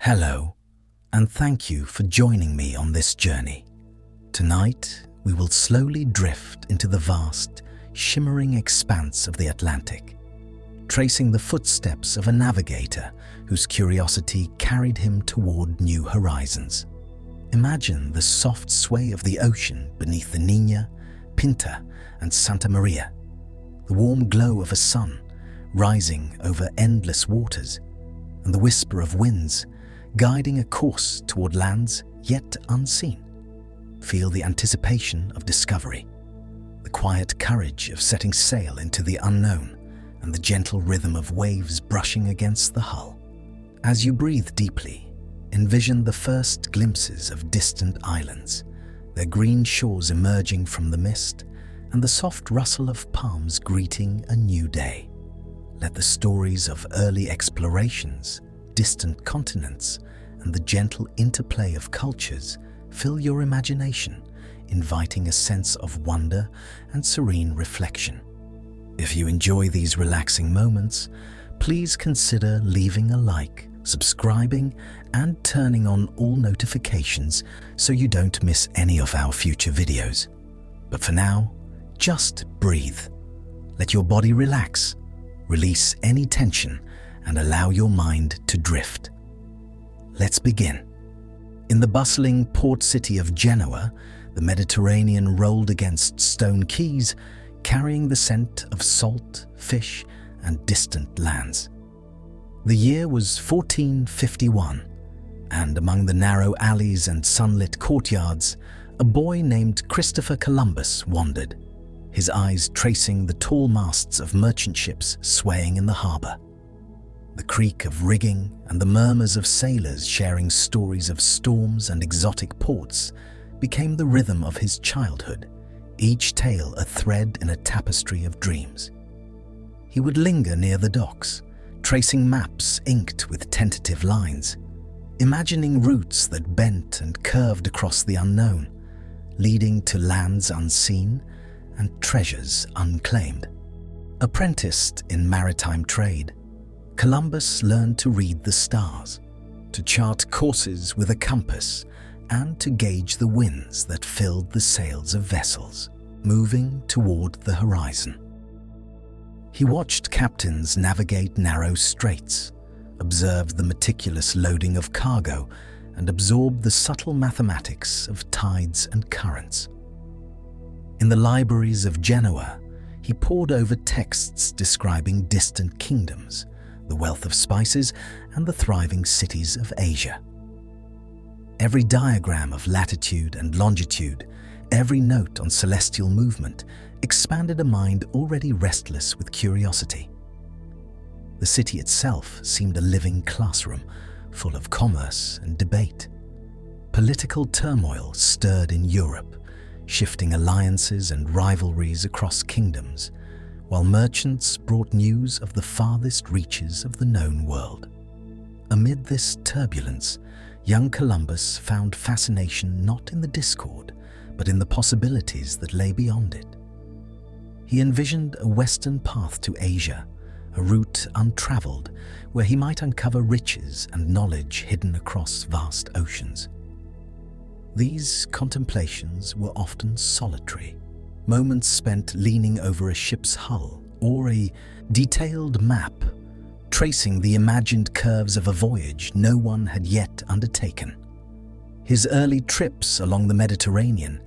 Hello, and thank you for joining me on this journey. Tonight, we will slowly drift into the vast, shimmering expanse of the Atlantic, tracing the footsteps of a navigator whose curiosity carried him toward new horizons. Imagine the soft sway of the ocean beneath the Niña, Pinta, and Santa Maria, the warm glow of a sun rising over endless waters, and the whisper of winds guiding a course toward lands yet unseen. Feel the anticipation of discovery, the quiet courage of setting sail into the unknown, and the gentle rhythm of waves brushing against the hull. As you breathe deeply, envision the first glimpses of distant islands, their green shores emerging from the mist, and the soft rustle of palms greeting a new day. Let the stories of early explorations, distant continents, and the gentle interplay of cultures fill your imagination, inviting a sense of wonder and serene reflection. If you enjoy these relaxing moments, please consider leaving a like, subscribing, and turning on all notifications so you don't miss any of our future videos. But for now, just breathe. Let your body relax, release any tension, and allow your mind to drift. Let's begin. In the bustling port city of Genoa, the Mediterranean rolled against stone quays, carrying the scent of salt, fish, and distant lands. The year was 1451, and among the narrow alleys and sunlit courtyards, a boy named Christopher Columbus wandered, his eyes tracing the tall masts of merchant ships swaying in the harbor. The creak of rigging and the murmurs of sailors sharing stories of storms and exotic ports became the rhythm of his childhood, each tale a thread in a tapestry of dreams. He would linger near the docks, tracing maps inked with tentative lines, imagining routes that bent and curved across the unknown, leading to lands unseen and treasures unclaimed. Apprenticed in maritime trade, Columbus learned to read the stars, to chart courses with a compass, and to gauge the winds that filled the sails of vessels, moving toward the horizon. He watched captains navigate narrow straits, observed the meticulous loading of cargo, and absorbed the subtle mathematics of tides and currents. In the libraries of Genoa, he pored over texts describing distant kingdoms, the wealth of spices, and the thriving cities of Asia. Every diagram of latitude and longitude, every note on celestial movement, expanded a mind already restless with curiosity. The city itself seemed a living classroom, full of commerce and debate. Political turmoil stirred in Europe, shifting alliances and rivalries across kingdoms, while merchants brought news of the farthest reaches of the known world. Amid this turbulence, young Columbus found fascination not in the discord, but in the possibilities that lay beyond it. He envisioned a western path to Asia, a route untraveled, where he might uncover riches and knowledge hidden across vast oceans. These contemplations were often solitary, moments spent leaning over a ship's hull or a detailed map, tracing the imagined curves of a voyage no one had yet undertaken. His early trips along the Mediterranean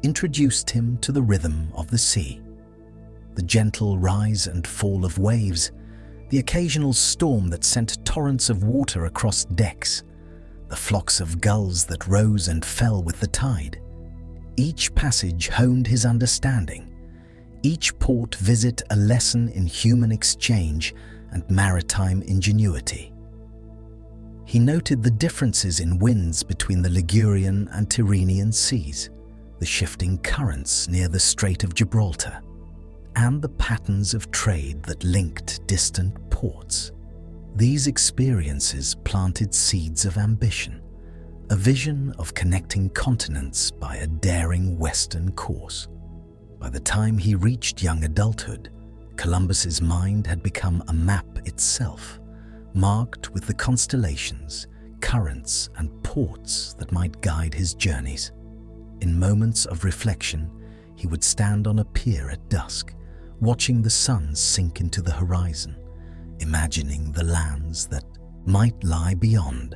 introduced him to the rhythm of the sea. The gentle rise and fall of waves, the occasional storm that sent torrents of water across decks, the flocks of gulls that rose and fell with the tide. Each passage honed his understanding, each port visit a lesson in human exchange and maritime ingenuity. He noted the differences in winds between the Ligurian and Tyrrhenian seas, the shifting currents near the Strait of Gibraltar, and the patterns of trade that linked distant ports. These experiences planted seeds of ambition, a vision of connecting continents by a daring western course. By the time he reached young adulthood, Columbus's mind had become a map itself, marked with the constellations, currents and ports that might guide his journeys. In moments of reflection, he would stand on a pier at dusk, watching the sun sink into the horizon, imagining the lands that might lie beyond,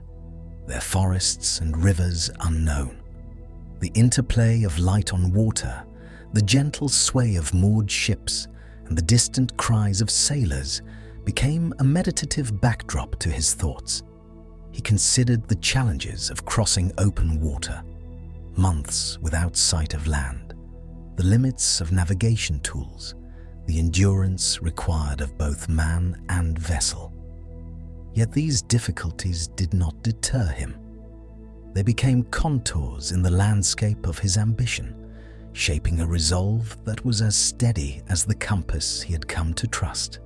their forests and rivers unknown. The interplay of light on water, the gentle sway of moored ships, and the distant cries of sailors became a meditative backdrop to his thoughts. He considered the challenges of crossing open water, months without sight of land, the limits of navigation tools, the endurance required of both man and vessel. Yet these difficulties did not deter him. They became contours in the landscape of his ambition, shaping a resolve that was as steady as the compass he had come to trust.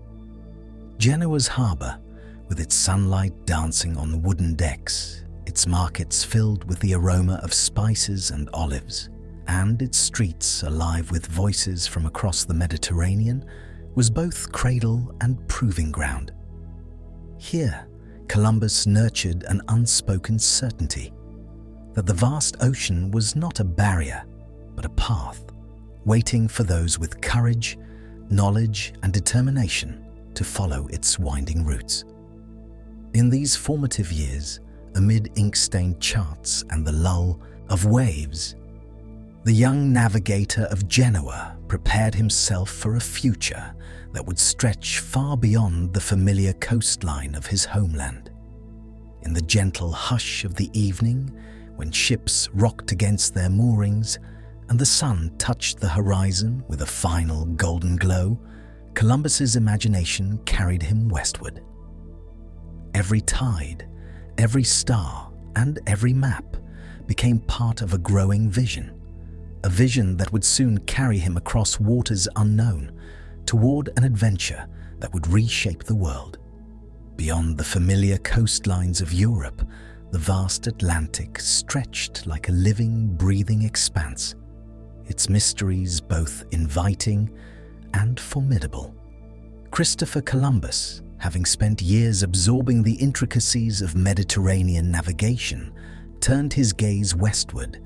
Genoa's harbour, with its sunlight dancing on wooden decks, its markets filled with the aroma of spices and olives, and its streets alive with voices from across the Mediterranean, was both cradle and proving ground. Here, Columbus nurtured an unspoken certainty that the vast ocean was not a barrier, but a path, waiting for those with courage, knowledge, and determination to follow its winding routes. In these formative years, amid ink-stained charts and the lull of waves, the young navigator of Genoa prepared himself for a future that would stretch far beyond the familiar coastline of his homeland. In the gentle hush of the evening, when ships rocked against their moorings and the sun touched the horizon with a final golden glow, Columbus's imagination carried him westward. Every tide, every star, and every map became part of a growing vision, a vision that would soon carry him across waters unknown, toward an adventure that would reshape the world. Beyond the familiar coastlines of Europe, the vast Atlantic stretched like a living, breathing expanse, its mysteries both inviting and formidable. Christopher Columbus, having spent years absorbing the intricacies of Mediterranean navigation, turned his gaze westward,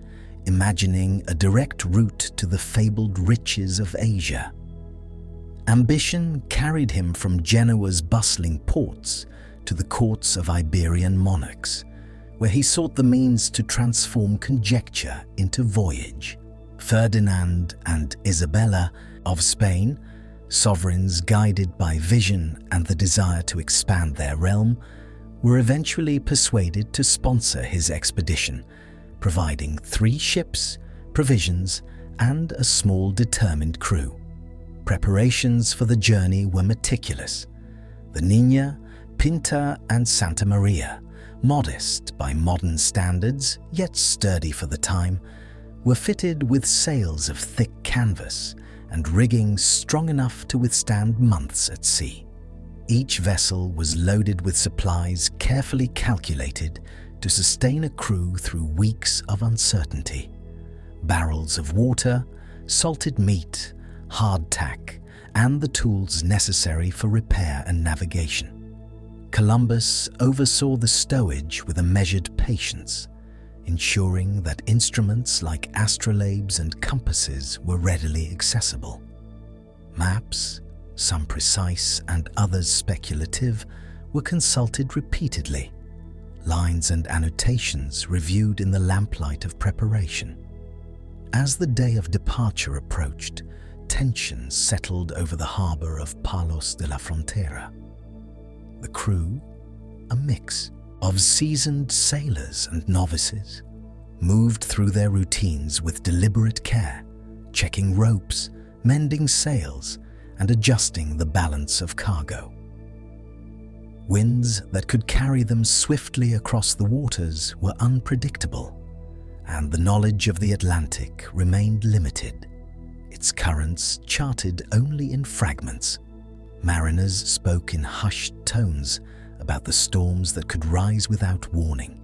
imagining a direct route to the fabled riches of Asia. Ambition carried him from Genoa's bustling ports to the courts of Iberian monarchs, where he sought the means to transform conjecture into voyage. Ferdinand and Isabella of Spain, sovereigns guided by vision and the desire to expand their realm, were eventually persuaded to sponsor his expedition, providing 3 ships, provisions, and a small determined crew. Preparations for the journey were meticulous. The Niña, Pinta, and Santa Maria, modest by modern standards, yet sturdy for the time, were fitted with sails of thick canvas and rigging strong enough to withstand months at sea. Each vessel was loaded with supplies carefully calculated to sustain a crew through weeks of uncertainty. Barrels of water, salted meat, hardtack, and the tools necessary for repair and navigation. Columbus oversaw the stowage with a measured patience, ensuring that instruments like astrolabes and compasses were readily accessible. Maps, some precise and others speculative, were consulted repeatedly, lines and annotations reviewed in the lamplight of preparation. As the day of departure approached, tension settled over the harbour of Palos de la Frontera. The crew, a mix of seasoned sailors and novices, moved through their routines with deliberate care, checking ropes, mending sails, and adjusting the balance of cargo. Winds that could carry them swiftly across the waters were unpredictable, and the knowledge of the Atlantic remained limited, its currents charted only in fragments. Mariners spoke in hushed tones about the storms that could rise without warning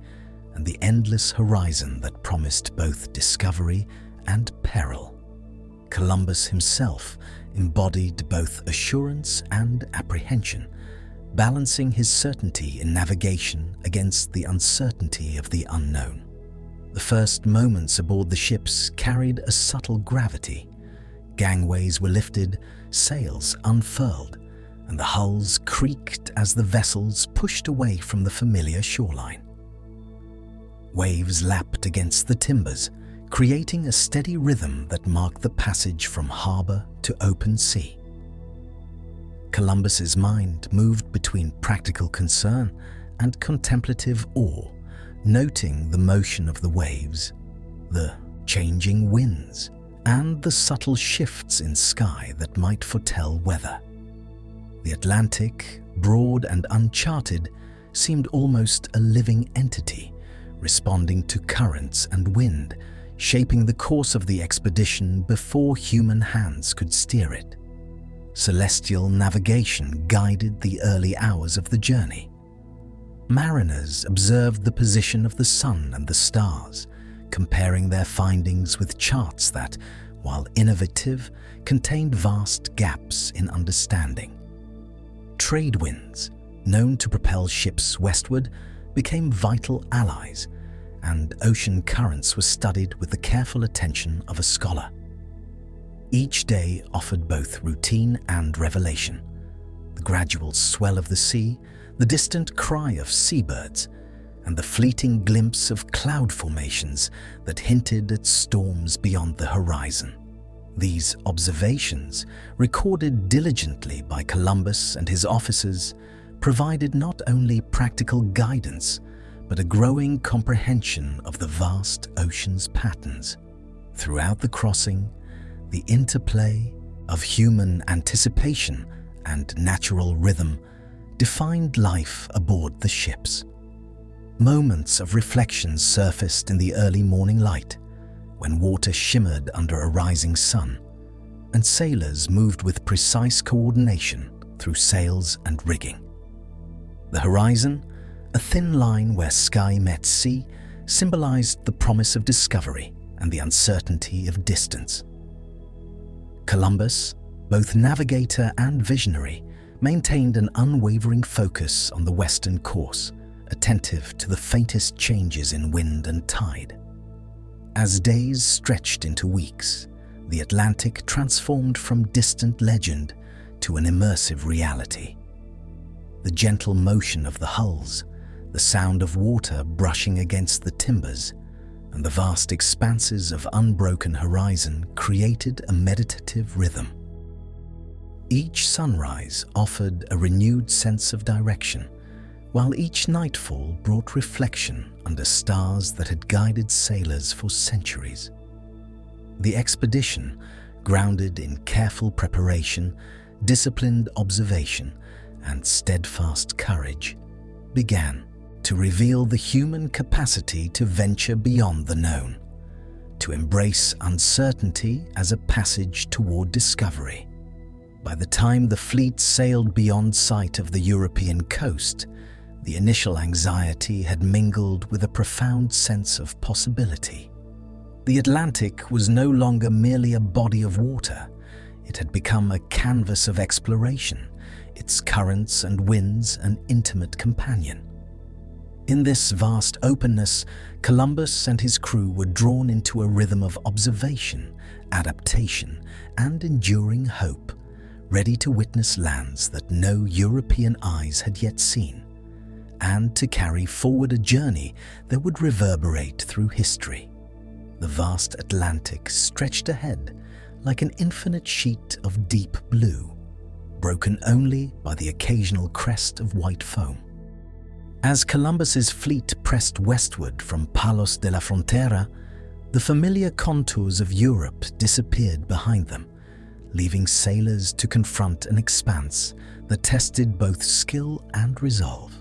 and the endless horizon that promised both discovery and peril. Columbus himself embodied both assurance and apprehension, balancing his certainty in navigation against the uncertainty of the unknown. The first moments aboard the ships carried a subtle gravity. Gangways were lifted, sails unfurled, and the hulls creaked as the vessels pushed away from the familiar shoreline. Waves lapped against the timbers, creating a steady rhythm that marked the passage from harbour to open sea. Columbus's mind moved between practical concern and contemplative awe, noting the motion of the waves, the changing winds, and the subtle shifts in sky that might foretell weather. The Atlantic, broad and uncharted, seemed almost a living entity, responding to currents and wind, shaping the course of the expedition before human hands could steer it. Celestial navigation guided the early hours of the journey. Mariners observed the position of the sun and the stars, comparing their findings with charts that, while innovative, contained vast gaps in understanding. Trade winds, known to propel ships westward, became vital allies, and ocean currents were studied with the careful attention of a scholar. Each day offered both routine and revelation. The gradual swell of the sea, the distant cry of seabirds, and the fleeting glimpse of cloud formations that hinted at storms beyond the horizon. These observations, recorded diligently by Columbus and his officers, provided not only practical guidance, but a growing comprehension of the vast ocean's patterns. Throughout the crossing, the interplay of human anticipation and natural rhythm defined life aboard the ships. Moments of reflection surfaced in the early morning light, when water shimmered under a rising sun, and sailors moved with precise coordination through sails and rigging. The horizon, a thin line where sky met sea, symbolized the promise of discovery and the uncertainty of distance. Columbus, both navigator and visionary, maintained an unwavering focus on the western course, attentive to the faintest changes in wind and tide. As days stretched into weeks, the Atlantic transformed from distant legend to an immersive reality. The gentle motion of the hulls, the sound of water brushing against the timbers, and the vast expanses of unbroken horizon created a meditative rhythm. Each sunrise offered a renewed sense of direction, while each nightfall brought reflection under stars that had guided sailors for centuries. The expedition, grounded in careful preparation, disciplined observation, and steadfast courage, began to reveal the human capacity to venture beyond the known, to embrace uncertainty as a passage toward discovery. By the time the fleet sailed beyond sight of the European coast, the initial anxiety had mingled with a profound sense of possibility. The Atlantic was no longer merely a body of water. It had become a canvas of exploration, its currents and winds an intimate companion. In this vast openness, Columbus and his crew were drawn into a rhythm of observation, adaptation, and enduring hope, ready to witness lands that no European eyes had yet seen, and to carry forward a journey that would reverberate through history. The vast Atlantic stretched ahead like an infinite sheet of deep blue, broken only by the occasional crest of white foam. As Columbus's fleet pressed westward from Palos de la Frontera, the familiar contours of Europe disappeared behind them, leaving sailors to confront an expanse that tested both skill and resolve.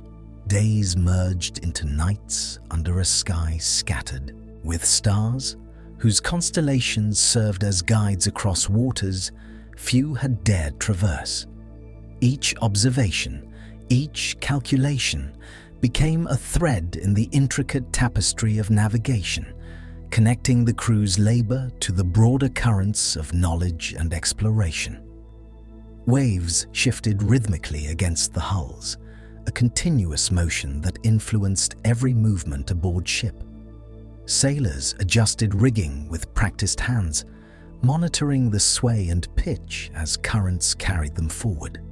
Days merged into nights under a sky scattered with stars, whose constellations served as guides across waters few had dared traverse. Each observation, each calculation, became a thread in the intricate tapestry of navigation, connecting the crew's labor to the broader currents of knowledge and exploration. Waves shifted rhythmically against the hulls, a continuous motion that influenced every movement aboard ship. Sailors adjusted rigging with practiced hands, monitoring the sway and pitch as currents carried them forward.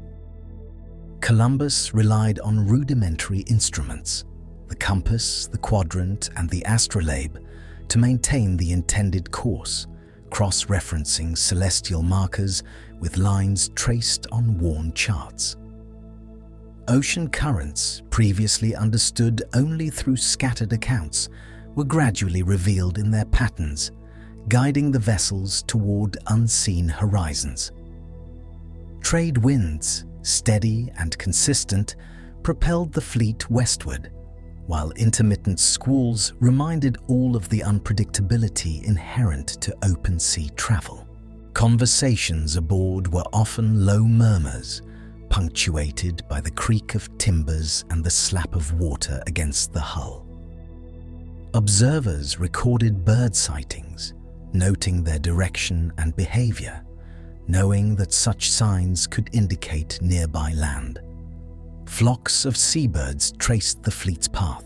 Columbus relied on rudimentary instruments, the compass, the quadrant, and the astrolabe, to maintain the intended course, cross-referencing celestial markers with lines traced on worn charts. Ocean currents, previously understood only through scattered accounts, were gradually revealed in their patterns, guiding the vessels toward unseen horizons. Trade winds, steady and consistent, propelled the fleet westward, while intermittent squalls reminded all of the unpredictability inherent to open sea travel. Conversations aboard were often low murmurs, punctuated by the creak of timbers and the slap of water against the hull. Observers recorded bird sightings, noting their direction and behavior, knowing that such signs could indicate nearby land. Flocks of seabirds traced the fleet's path,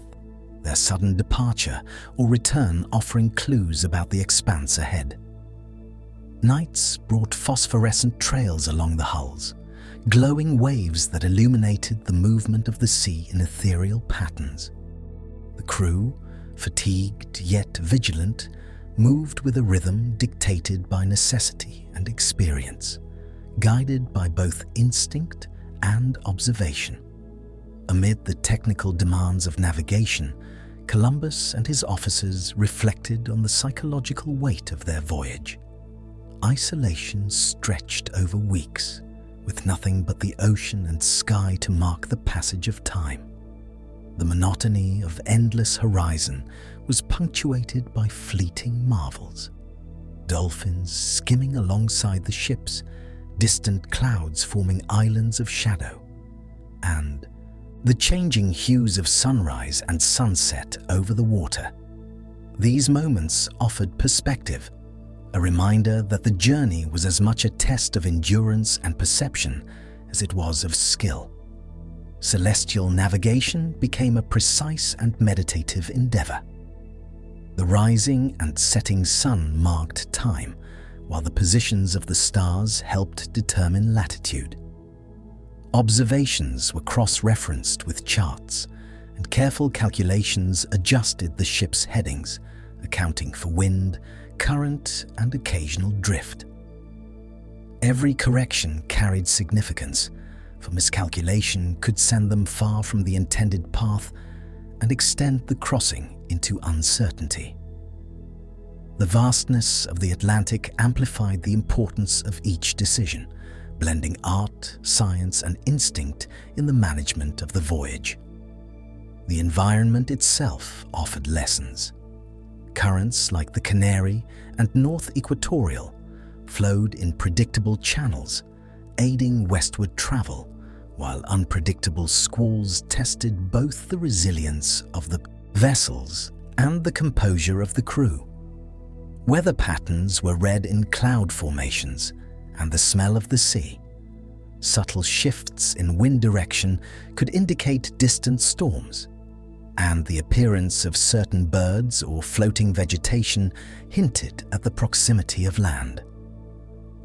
their sudden departure or return offering clues about the expanse ahead. Nights brought phosphorescent trails along the hulls, glowing waves that illuminated the movement of the sea in ethereal patterns. The crew, fatigued yet vigilant, moved with a rhythm dictated by necessity and experience, guided by both instinct and observation. Amid the technical demands of navigation, Columbus and his officers reflected on the psychological weight of their voyage. Isolation stretched over weeks, with nothing but the ocean and sky to mark the passage of time. The monotony of endless horizon was punctuated by fleeting marvels. Dolphins skimming alongside the ships, distant clouds forming islands of shadow, and the changing hues of sunrise and sunset over the water. These moments offered perspective, a reminder that the journey was as much a test of endurance and perception as it was of skill. Celestial navigation became a precise and meditative endeavor. The rising and setting sun marked time, while the positions of the stars helped determine latitude. Observations were cross-referenced with charts, and careful calculations adjusted the ship's headings, accounting for wind, current, and occasional drift. Every correction carried significance, for miscalculation could send them far from the intended path and extend the crossing into uncertainty. The vastness of the Atlantic amplified the importance of each decision, blending art, science, and instinct in the management of the voyage. The environment itself offered lessons. Currents like the Canary and North Equatorial flowed in predictable channels, aiding westward travel, while unpredictable squalls tested both the resilience of the vessels and the composure of the crew. Weather patterns were read in cloud formations and the smell of the sea. Subtle shifts in wind direction could indicate distant storms, and the appearance of certain birds or floating vegetation hinted at the proximity of land.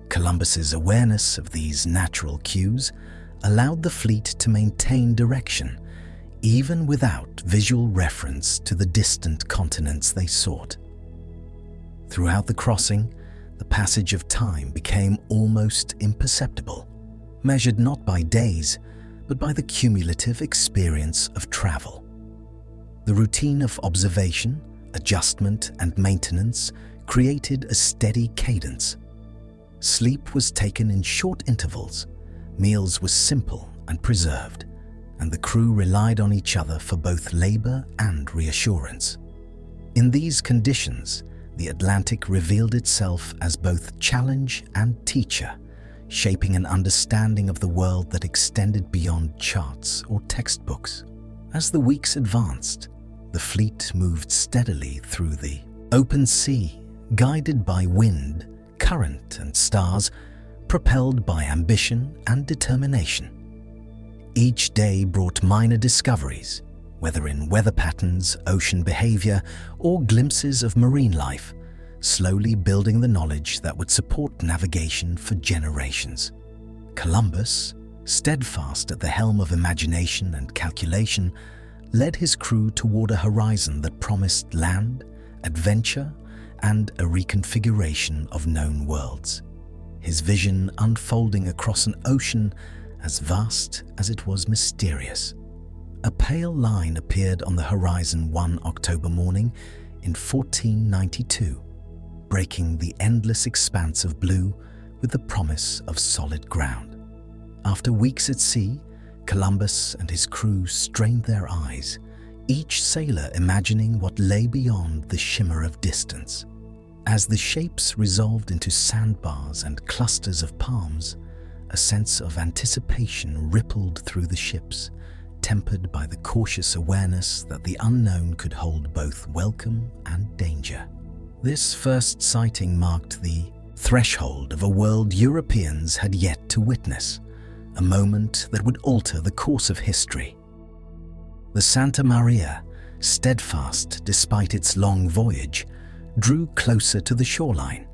Columbus's awareness of these natural cues allowed the fleet to maintain direction, even without visual reference to the distant continents they sought. Throughout the crossing, the passage of time became almost imperceptible, measured not by days, but by the cumulative experience of travel. The routine of observation, adjustment, and maintenance created a steady cadence. Sleep was taken in short intervals, meals were simple and preserved, and the crew relied on each other for both labor and reassurance. In these conditions, the Atlantic revealed itself as both challenge and teacher, shaping an understanding of the world that extended beyond charts or textbooks. As the weeks advanced, the fleet moved steadily through the open sea, guided by wind, current, and stars, propelled by ambition and determination. Each day brought minor discoveries, whether in weather patterns, ocean behavior, or glimpses of marine life, slowly building the knowledge that would support navigation for generations. Columbus, steadfast at the helm of imagination and calculation, led his crew toward a horizon that promised land, adventure, and a reconfiguration of known worlds. His vision unfolding across an ocean as vast as it was mysterious. A pale line appeared on the horizon one October morning in 1492, breaking the endless expanse of blue with the promise of solid ground. After weeks at sea, Columbus and his crew strained their eyes, each sailor imagining what lay beyond the shimmer of distance. As the shapes resolved into sandbars and clusters of palms, a sense of anticipation rippled through the ships, tempered by the cautious awareness that the unknown could hold both welcome and danger. This first sighting marked the threshold of a world Europeans had yet to witness, a moment that would alter the course of history. The Santa Maria, steadfast despite its long voyage, drew closer to the shoreline,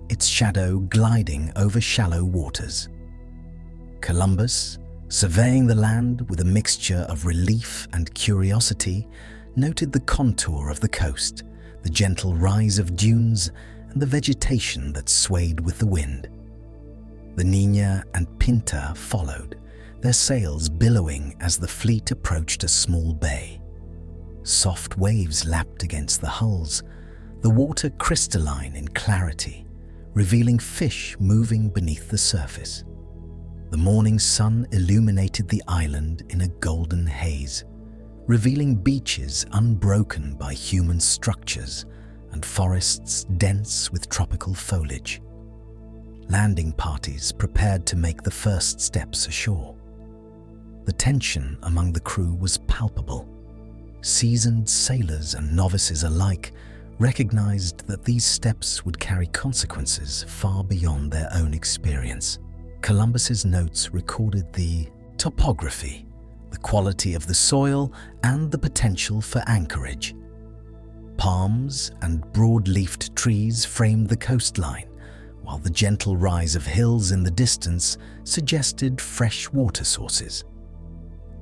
its shadow gliding over shallow waters. Columbus, surveying the land with a mixture of relief and curiosity, noted the contour of the coast, the gentle rise of dunes, and the vegetation that swayed with the wind. The Niña and Pinta followed, their sails billowing as the fleet approached a small bay. Soft waves lapped against the hulls, the water crystalline in clarity, revealing fish moving beneath the surface. The morning sun illuminated the island in a golden haze, revealing beaches unbroken by human structures and forests dense with tropical foliage. Landing parties prepared to make the first steps ashore. The tension among the crew was palpable. Seasoned sailors and novices alike recognized that these steps would carry consequences far beyond their own experience. Columbus's notes recorded the topography, the quality of the soil, and the potential for anchorage. Palms and broad-leafed trees framed the coastline, while the gentle rise of hills in the distance suggested fresh water sources.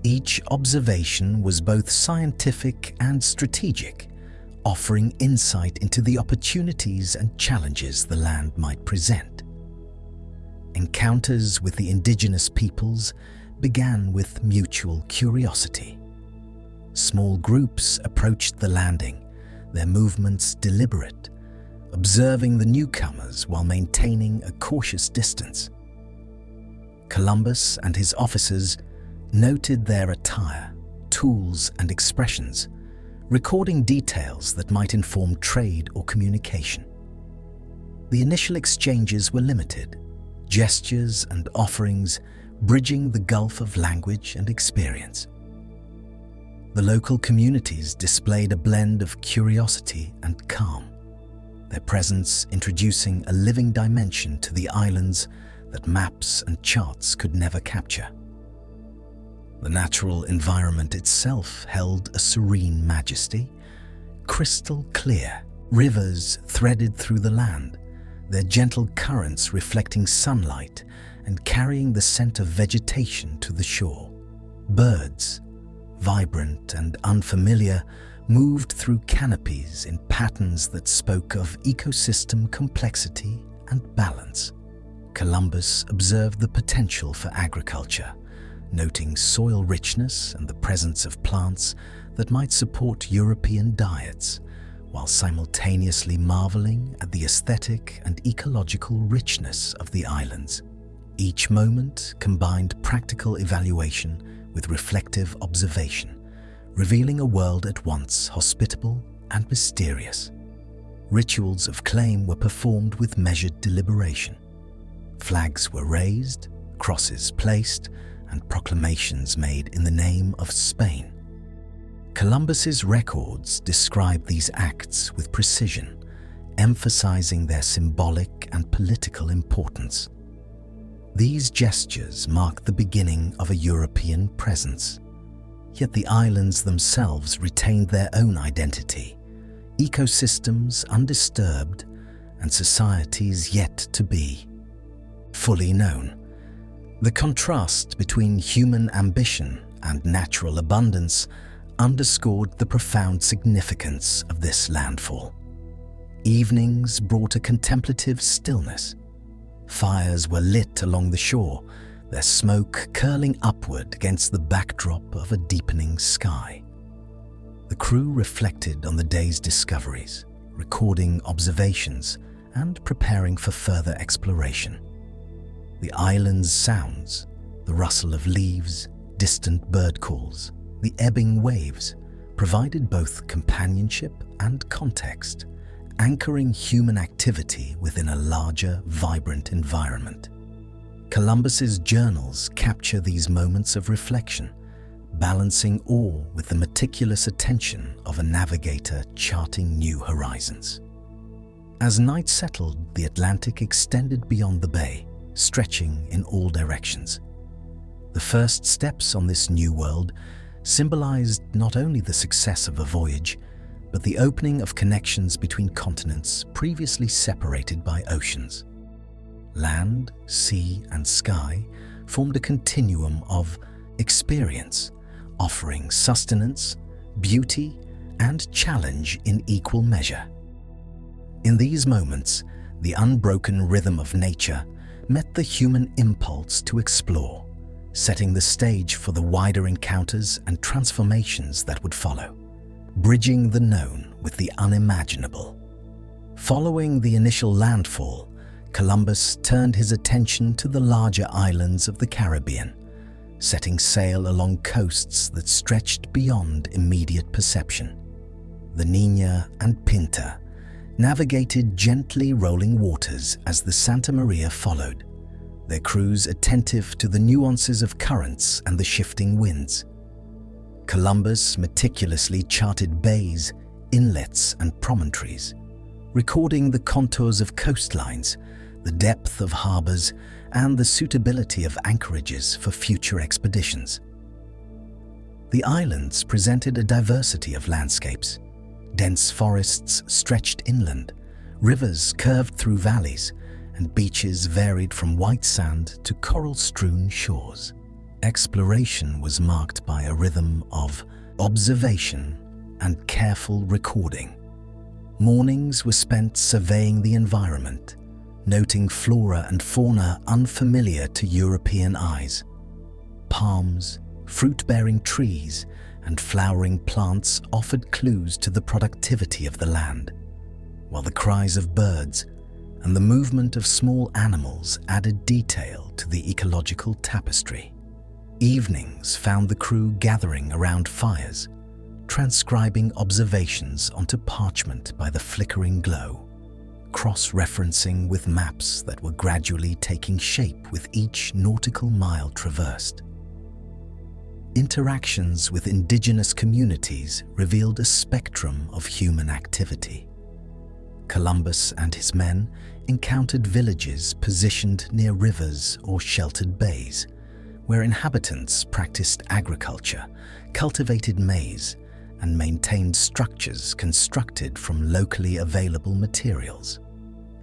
Each observation was both scientific and strategic, offering insight into the opportunities and challenges the land might present. Encounters with the indigenous peoples began with mutual curiosity. Small groups approached the landing, their movements deliberate, observing the newcomers while maintaining a cautious distance. Columbus and his officers noted their attire, tools, and expressions, recording details that might inform trade or communication. The initial exchanges were limited, gestures and offerings bridging the gulf of language and experience. The local communities displayed a blend of curiosity and calm, their presence introducing a living dimension to the islands that maps and charts could never capture. The natural environment itself held a serene majesty, crystal clear, rivers threaded through the land, their gentle currents reflecting sunlight and carrying the scent of vegetation to the shore. Birds, vibrant and unfamiliar, moved through canopies in patterns that spoke of ecosystem complexity and balance. Columbus observed the potential for agriculture, noting soil richness and the presence of plants that might support European diets, while simultaneously marveling at the aesthetic and ecological richness of the islands. Each moment combined practical evaluation with reflective observation, revealing a world at once hospitable and mysterious. Rituals of claim were performed with measured deliberation. Flags were raised, crosses placed, and proclamations made in the name of Spain. Columbus's records describe these acts with precision, emphasizing their symbolic and political importance. These gestures mark the beginning of a European presence. Yet the islands themselves retained their own identity, ecosystems undisturbed, and societies yet to be fully known. The contrast between human ambition and natural abundance underscored the profound significance of this landfall. Evenings brought a contemplative stillness. Fires were lit along the shore, their smoke curling upward against the backdrop of a deepening sky. The crew reflected on the day's discoveries, recording observations and preparing for further exploration. The island's sounds, the rustle of leaves, distant bird calls, the ebbing waves, provided both companionship and context, anchoring human activity within a larger, vibrant environment. Columbus's journals capture these moments of reflection, balancing awe with the meticulous attention of a navigator charting new horizons. As night settled, the Atlantic extended beyond the bay, stretching in all directions. The first steps on this new world symbolized not only the success of a voyage, but the opening of connections between continents previously separated by oceans. Land, sea, and sky formed a continuum of experience, offering sustenance, beauty, and challenge in equal measure. In these moments, the unbroken rhythm of nature met the human impulse to explore, setting the stage for the wider encounters and transformations that would follow, bridging the known with the unimaginable. Following the initial landfall, Columbus turned his attention to the larger islands of the Caribbean, setting sail along coasts that stretched beyond immediate perception. The Niña and Pinta navigated gently rolling waters as the Santa Maria followed, their crews attentive to the nuances of currents and the shifting winds. Columbus meticulously charted bays, inlets, and promontories, recording the contours of coastlines, the depth of harbors, and the suitability of anchorages for future expeditions. The islands presented a diversity of landscapes. Dense forests stretched inland, rivers curved through valleys, and beaches varied from white sand to coral-strewn shores. Exploration was marked by a rhythm of observation and careful recording. Mornings were spent surveying the environment, noting flora and fauna unfamiliar to European eyes. Palms, fruit-bearing trees, and flowering plants offered clues to the productivity of the land, while the cries of birds and the movement of small animals added detail to the ecological tapestry. Evenings found the crew gathering around fires, transcribing observations onto parchment by the flickering glow, cross-referencing with maps that were gradually taking shape with each nautical mile traversed. Interactions with indigenous communities revealed a spectrum of human activity. Columbus and his men encountered villages positioned near rivers or sheltered bays, where inhabitants practiced agriculture, cultivated maize, and maintained structures constructed from locally available materials.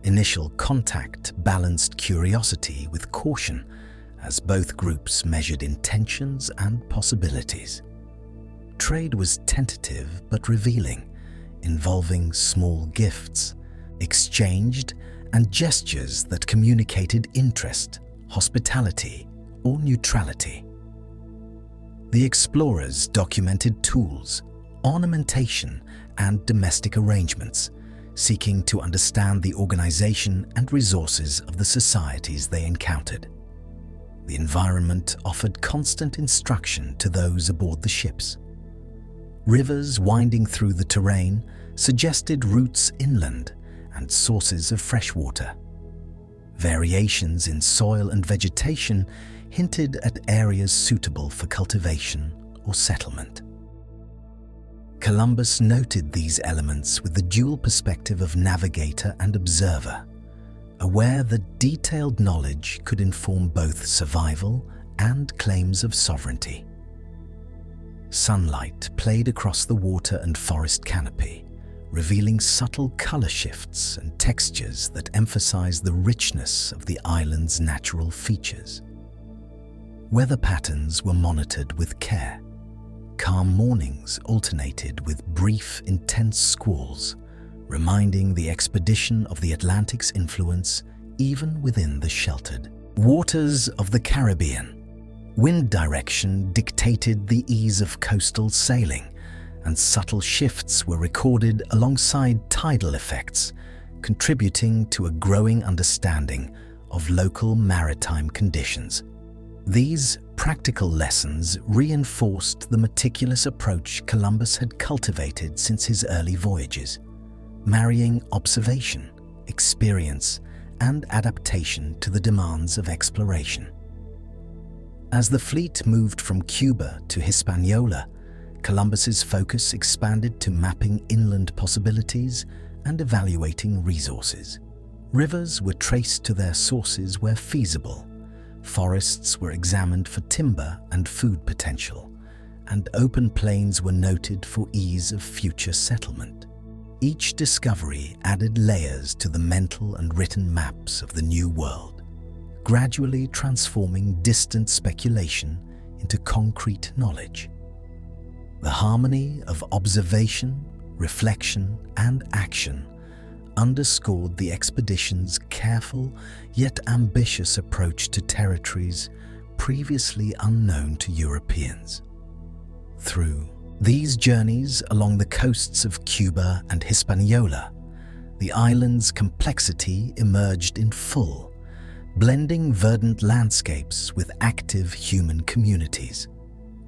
Initial contact balanced curiosity with caution as both groups measured intentions and possibilities. Trade was tentative but revealing, involving small gifts, exchanged, and gestures that communicated interest, hospitality, or neutrality. The explorers documented tools, ornamentation, and domestic arrangements, seeking to understand the organization and resources of the societies they encountered. The environment offered constant instruction to those aboard the ships. Rivers winding through the terrain suggested routes inland and sources of fresh water. Variations in soil and vegetation hinted at areas suitable for cultivation or settlement. Columbus noted these elements with the dual perspective of navigator and observer, aware that detailed knowledge could inform both survival and claims of sovereignty. Sunlight played across the water and forest canopy, revealing subtle color shifts and textures that emphasize the richness of the island's natural features. Weather patterns were monitored with care. Calm mornings alternated with brief, intense squalls, reminding the expedition of the Atlantic's influence even within the sheltered waters of the Caribbean. Wind direction dictated the ease of coastal sailing, and subtle shifts were recorded alongside tidal effects, contributing to a growing understanding of local maritime conditions. These practical lessons reinforced the meticulous approach Columbus had cultivated since his early voyages, marrying observation, experience, and adaptation to the demands of exploration. As the fleet moved from Cuba to Hispaniola, Columbus's focus expanded to mapping inland possibilities and evaluating resources. Rivers were traced to their sources where feasible, forests were examined for timber and food potential, and open plains were noted for ease of future settlement. Each discovery added layers to the mental and written maps of the New World, gradually transforming distant speculation into concrete knowledge. The harmony of observation, reflection, and action underscored the expedition's careful yet ambitious approach to territories previously unknown to Europeans. Through these journeys along the coasts of Cuba and Hispaniola, the island's complexity emerged in full, blending verdant landscapes with active human communities.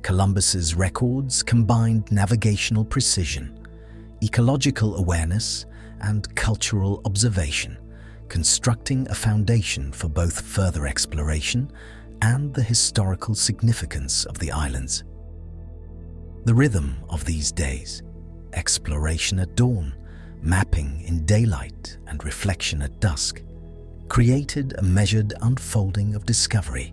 Columbus's records combined navigational precision, ecological awareness, and cultural observation, constructing a foundation for both further exploration and the historical significance of the islands. The rhythm of these days, exploration at dawn, mapping in daylight, and reflection at dusk, created a measured unfolding of discovery,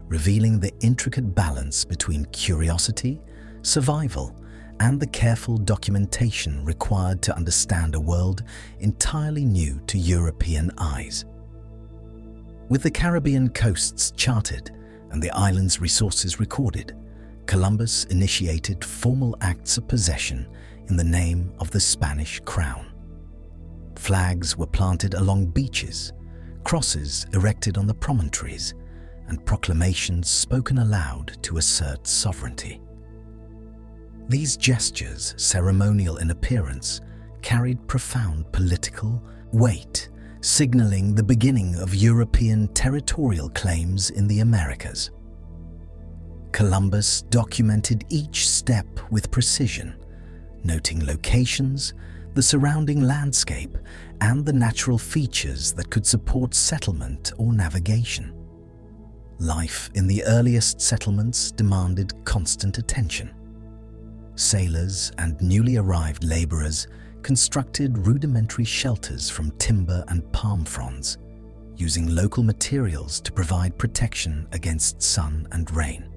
revealing the intricate balance between curiosity, survival, and the careful documentation required to understand a world entirely new to European eyes. With the Caribbean coasts charted and the island's resources recorded, Columbus initiated formal acts of possession in the name of the Spanish crown. Flags were planted along beaches, crosses erected on the promontories, and proclamations spoken aloud to assert sovereignty. These gestures, ceremonial in appearance, carried profound political weight, signaling the beginning of European territorial claims in the Americas. Columbus documented each step with precision, noting locations, the surrounding landscape, and the natural features that could support settlement or navigation. Life in the earliest settlements demanded constant attention. Sailors and newly arrived laborers constructed rudimentary shelters from timber and palm fronds, using local materials to provide protection against sun and rain.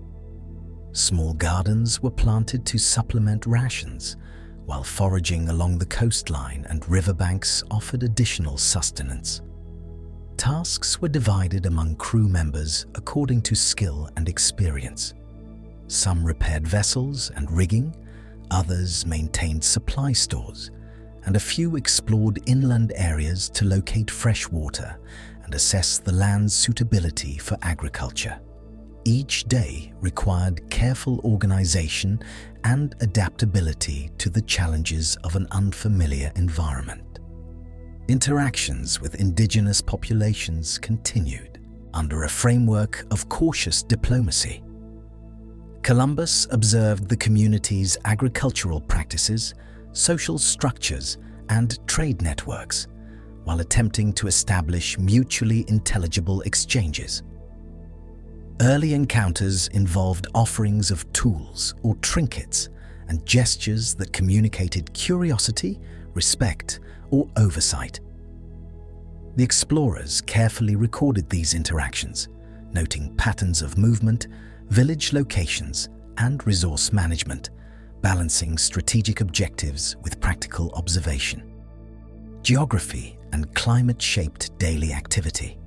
Small gardens were planted to supplement rations, while foraging along the coastline and riverbanks offered additional sustenance. Tasks were divided among crew members according to skill and experience. Some repaired vessels and rigging, others maintained supply stores, and a few explored inland areas to locate fresh water and assess the land's suitability for agriculture. Each day required careful organization and adaptability to the challenges of an unfamiliar environment. Interactions with indigenous populations continued under a framework of cautious diplomacy. Columbus observed the community's agricultural practices, social structures, and trade networks, while attempting to establish mutually intelligible exchanges. Early encounters involved offerings of tools or trinkets and gestures that communicated curiosity, respect, or oversight. The explorers carefully recorded these interactions, noting patterns of movement, village locations, and resource management, balancing strategic objectives with practical observation. Geography and climate shaped daily activity.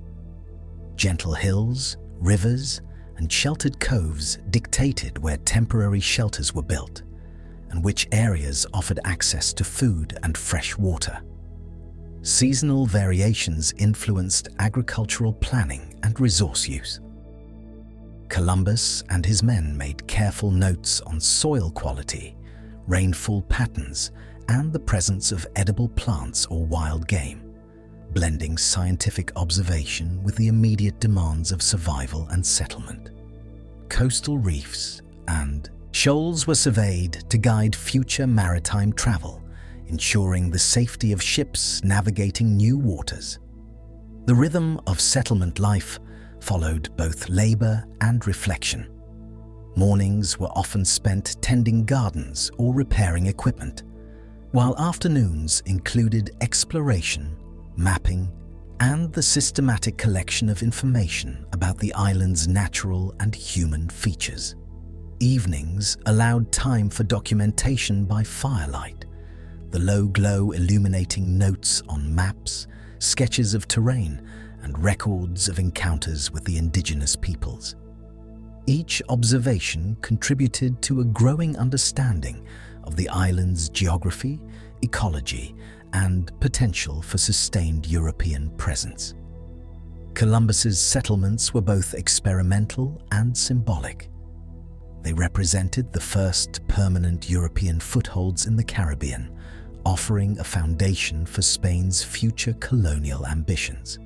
Gentle hills, rivers, and sheltered coves dictated where temporary shelters were built, and which areas offered access to food and fresh water. Seasonal variations influenced agricultural planning and resource use. Columbus and his men made careful notes on soil quality, rainfall patterns, and the presence of edible plants or wild game, blending scientific observation with the immediate demands of survival and settlement. Coastal reefs and shoals were surveyed to guide future maritime travel, ensuring the safety of ships navigating new waters. The rhythm of settlement life followed both labor and reflection. Mornings were often spent tending gardens or repairing equipment, while afternoons included exploration, mapping, and the systematic collection of information about the island's natural and human features. Evenings allowed time for documentation by firelight, the low glow illuminating notes on maps, sketches of terrain, and records of encounters with the indigenous peoples. Each observation contributed to a growing understanding of the island's geography, ecology, and potential for sustained European presence. Columbus's settlements were both experimental and symbolic. They represented the first permanent European footholds in the Caribbean, offering a foundation for Spain's future colonial ambitions.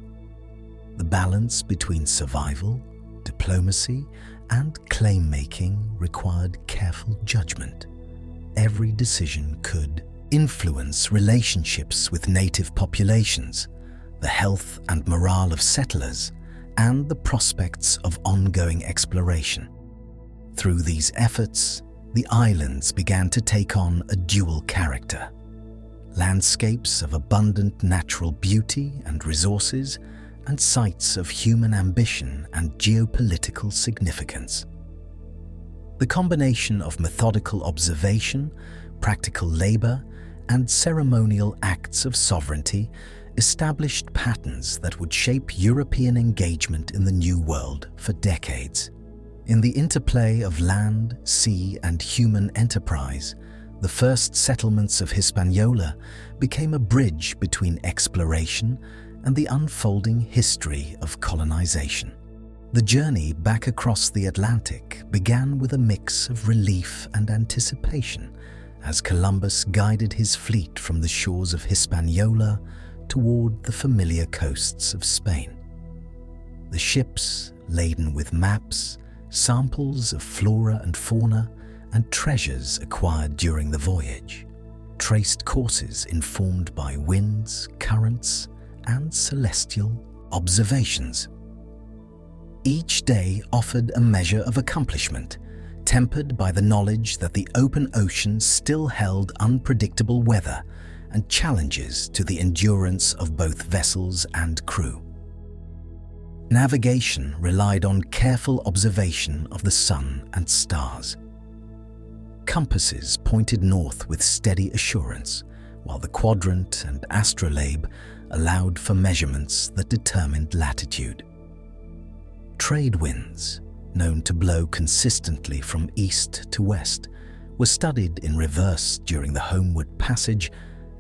The balance between survival, diplomacy, and claim-making required careful judgment. Every decision could influence relationships with native populations, the health and morale of settlers, and the prospects of ongoing exploration. Through these efforts, the islands began to take on a dual character. Landscapes of abundant natural beauty and resources, and sites of human ambition and geopolitical significance. The combination of methodical observation, practical labor, and ceremonial acts of sovereignty established patterns that would shape European engagement in the New World for decades. In the interplay of land, sea, and human enterprise, the first settlements of Hispaniola became a bridge between exploration and the unfolding history of colonization. The journey back across the Atlantic began with a mix of relief and anticipation as Columbus guided his fleet from the shores of Hispaniola toward the familiar coasts of Spain. The ships, laden with maps, samples of flora and fauna, and treasures acquired during the voyage, traced courses informed by winds, currents, and celestial observations. Each day offered a measure of accomplishment, tempered by the knowledge that the open ocean still held unpredictable weather and challenges to the endurance of both vessels and crew. Navigation relied on careful observation of the sun and stars. Compasses pointed north with steady assurance, while the quadrant and astrolabe allowed for measurements that determined latitude. Trade winds, known to blow consistently from east to west, were studied in reverse during the homeward passage,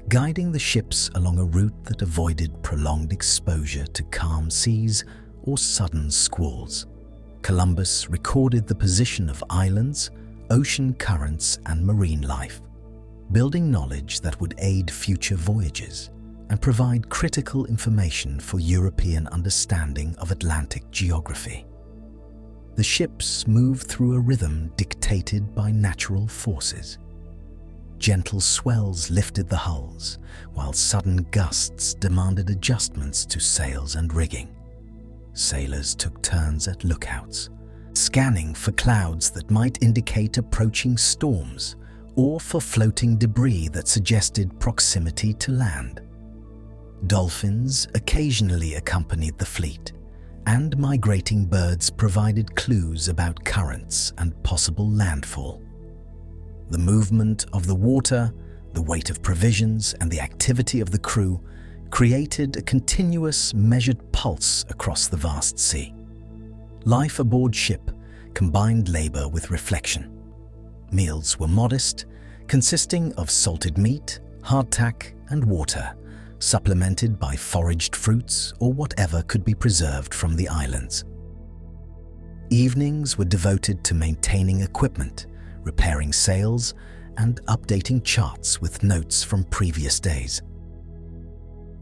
guiding the ships along a route that avoided prolonged exposure to calm seas or sudden squalls. Columbus recorded the position of islands, ocean currents, and marine life, building knowledge that would aid future voyages and provide critical information for European understanding of Atlantic geography. The ships moved through a rhythm dictated by natural forces. Gentle swells lifted the hulls, while sudden gusts demanded adjustments to sails and rigging. Sailors took turns at lookouts, scanning for clouds that might indicate approaching storms or for floating debris that suggested proximity to land. Dolphins occasionally accompanied the fleet, and migrating birds provided clues about currents and possible landfall. The movement of the water, the weight of provisions, and the activity of the crew created a continuous, measured pulse across the vast sea. Life aboard ship combined labor with reflection. Meals were modest, consisting of salted meat, hardtack, and water, supplemented by foraged fruits or whatever could be preserved from the islands. Evenings were devoted to maintaining equipment, repairing sails, and updating charts with notes from previous days.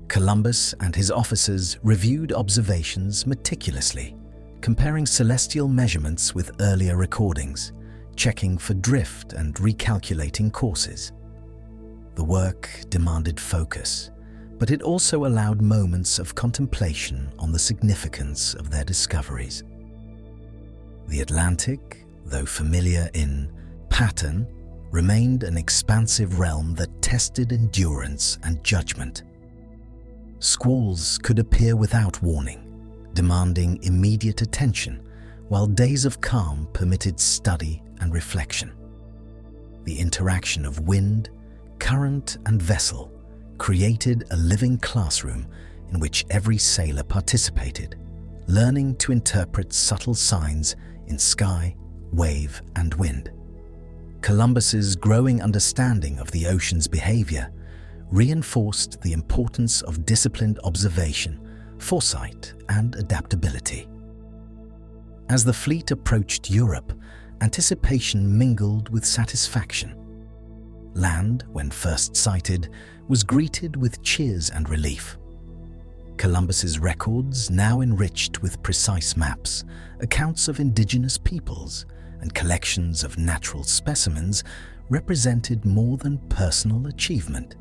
Columbus and his officers reviewed observations meticulously, comparing celestial measurements with earlier recordings, checking for drift and recalculating courses. The work demanded focus, but it also allowed moments of contemplation on the significance of their discoveries. The Atlantic, though familiar in pattern, remained an expansive realm that tested endurance and judgment. Squalls could appear without warning, demanding immediate attention, while days of calm permitted study and reflection. The interaction of wind, current, and vessel created a living classroom in which every sailor participated, learning to interpret subtle signs in sky, wave, and wind. Columbus's growing understanding of the ocean's behavior reinforced the importance of disciplined observation, foresight, and adaptability. As the fleet approached Europe, anticipation mingled with satisfaction. Land, when first sighted, was greeted with cheers and relief. Columbus's records, now enriched with precise maps, accounts of indigenous peoples, and collections of natural specimens, represented more than personal achievement.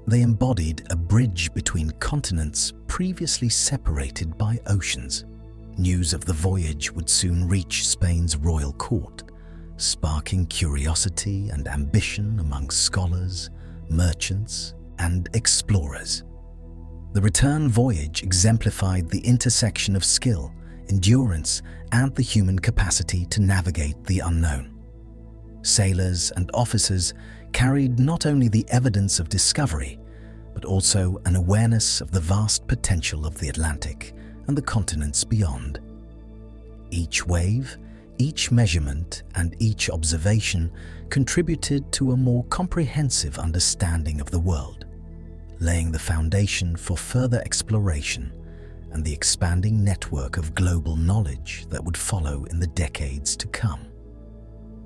They embodied a bridge between continents previously separated by oceans. News of the voyage would soon reach Spain's royal court, sparking curiosity and ambition among scholars, merchants, and explorers. The return voyage exemplified the intersection of skill, endurance, and the human capacity to navigate the unknown. Sailors and officers carried not only the evidence of discovery, but also an awareness of the vast potential of the Atlantic and the continents beyond. Each wave, each measurement, and each observation contributed to a more comprehensive understanding of the world, laying the foundation for further exploration and the expanding network of global knowledge that would follow in the decades to come.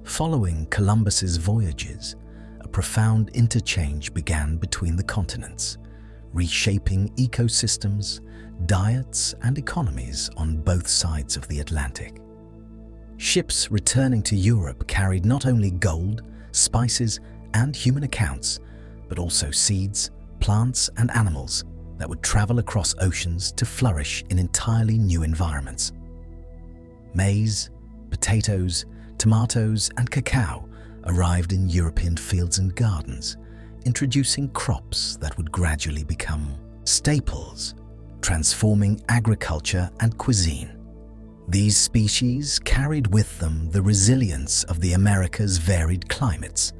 Following Columbus's voyages, a profound interchange began between the continents, reshaping ecosystems, diets, and economies on both sides of the Atlantic. Ships returning to Europe carried not only gold, spices, and human accounts, but also seeds, plants, and animals that would travel across oceans to flourish in entirely new environments. Maize, potatoes, tomatoes, and cacao arrived in European fields and gardens, introducing crops that would gradually become staples, transforming agriculture and cuisine. These species carried with them the resilience of the Americas' varied climates,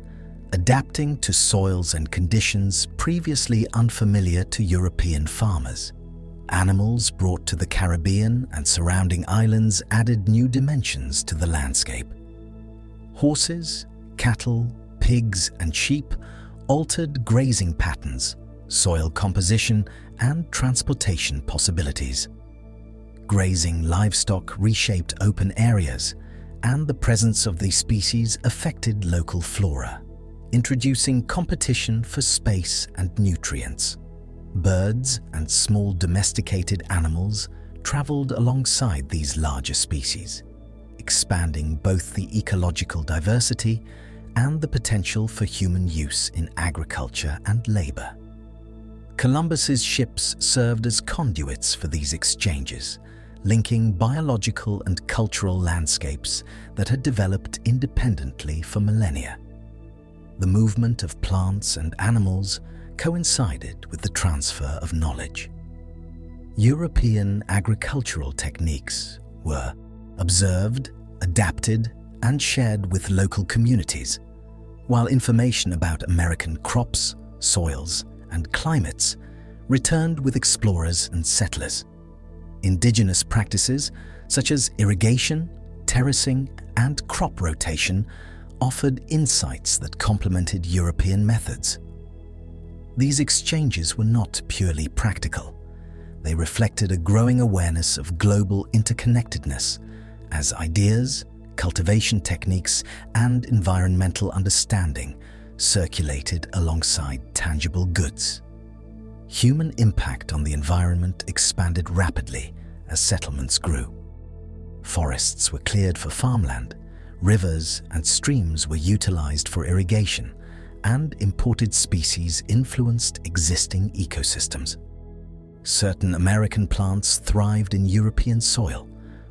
adapting to soils and conditions previously unfamiliar to European farmers. Animals brought to the Caribbean and surrounding islands added new dimensions to the landscape. Horses, cattle, pigs, and sheep altered grazing patterns, soil composition, and transportation possibilities. Grazing livestock reshaped open areas, and the presence of these species affected local flora, introducing competition for space and nutrients. Birds and small domesticated animals traveled alongside these larger species, expanding both the ecological diversity and the potential for human use in agriculture and labor. Columbus's ships served as conduits for these exchanges, linking biological and cultural landscapes that had developed independently for millennia. The movement of plants and animals, coincided with the transfer of knowledge. European agricultural techniques were observed, adapted, and shared with local communities, while information about American crops, soils, and climates returned with explorers and settlers. Indigenous practices such as irrigation, terracing, and crop rotation offered insights that complemented European methods. These exchanges were not purely practical. They reflected a growing awareness of global interconnectedness as ideas, cultivation techniques, and environmental understanding circulated alongside tangible goods. Human impact on the environment expanded rapidly as settlements grew. Forests were cleared for farmland, rivers and streams were utilized for irrigation, and imported species influenced existing ecosystems. Certain American plants thrived in European soil,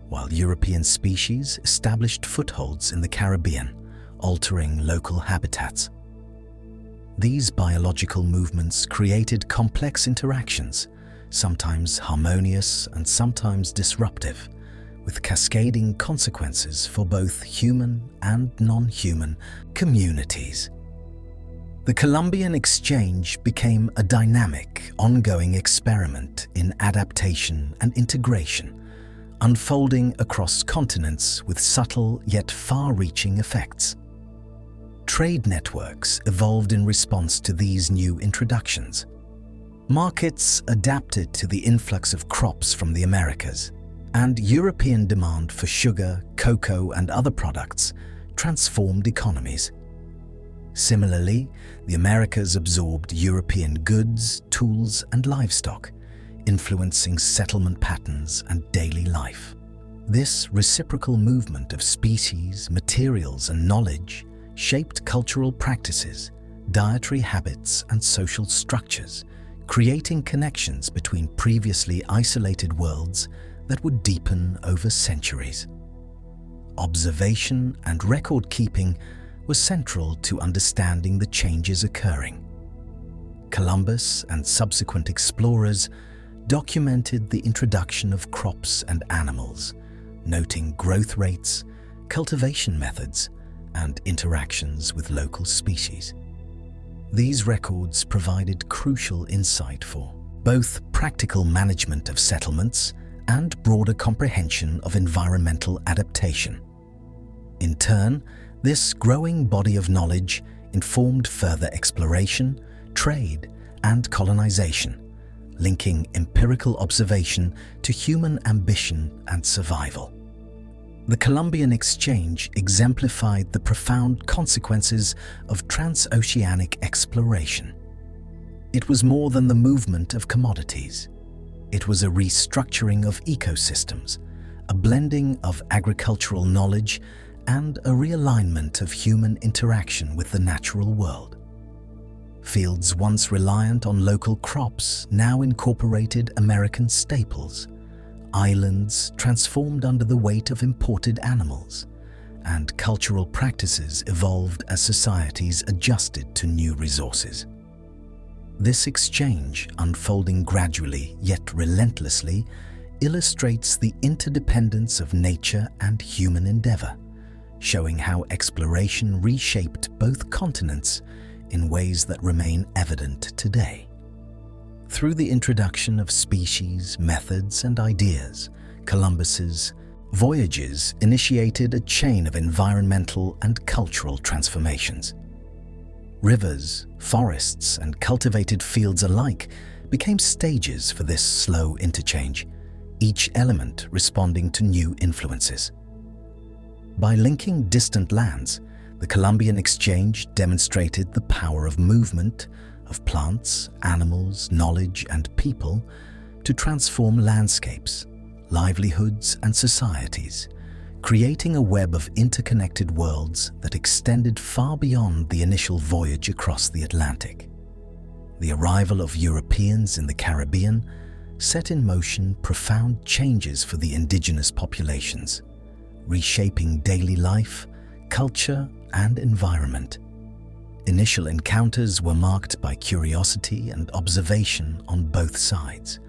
while European species established footholds in the Caribbean, altering local habitats. These biological movements created complex interactions, sometimes harmonious and sometimes disruptive, with cascading consequences for both human and non-human communities. The Columbian Exchange became a dynamic, ongoing experiment in adaptation and integration, unfolding across continents with subtle yet far-reaching effects. Trade networks evolved in response to these new introductions. Markets adapted to the influx of crops from the Americas, and European demand for sugar, cocoa, and other products transformed economies. Similarly, the Americas absorbed European goods, tools, and livestock, influencing settlement patterns and daily life. This reciprocal movement of species, materials, and knowledge shaped cultural practices, dietary habits, and social structures, creating connections between previously isolated worlds that would deepen over centuries. Observation and record-keeping were central to understanding the changes occurring. Columbus and subsequent explorers documented the introduction of crops and animals, noting growth rates, cultivation methods, and interactions with local species. These records provided crucial insight for both practical management of settlements and broader comprehension of environmental adaptation. In turn, this growing body of knowledge informed further exploration, trade, and colonization, linking empirical observation to human ambition and survival. The Columbian Exchange exemplified the profound consequences of transoceanic exploration. It was more than the movement of commodities. It was a restructuring of ecosystems, a blending of agricultural knowledge, and a realignment of human interaction with the natural world. Fields once reliant on local crops now incorporated American staples. Islands transformed under the weight of imported animals, and cultural practices evolved as societies adjusted to new resources. This exchange, unfolding gradually yet relentlessly, illustrates the interdependence of nature and human endeavor, showing how exploration reshaped both continents in ways that remain evident today. Through the introduction of species, methods, and ideas, Columbus's voyages initiated a chain of environmental and cultural transformations. Rivers, forests, and cultivated fields alike became stages for this slow interchange, each element responding to new influences. By linking distant lands, the Columbian Exchange demonstrated the power of movement of plants, animals, knowledge, and people to transform landscapes, livelihoods, and societies, creating a web of interconnected worlds that extended far beyond the initial voyage across the Atlantic. The arrival of Europeans in the Caribbean set in motion profound changes for the indigenous populations, reshaping daily life, culture, and environment. Initial encounters were marked by curiosity and observation on both sides,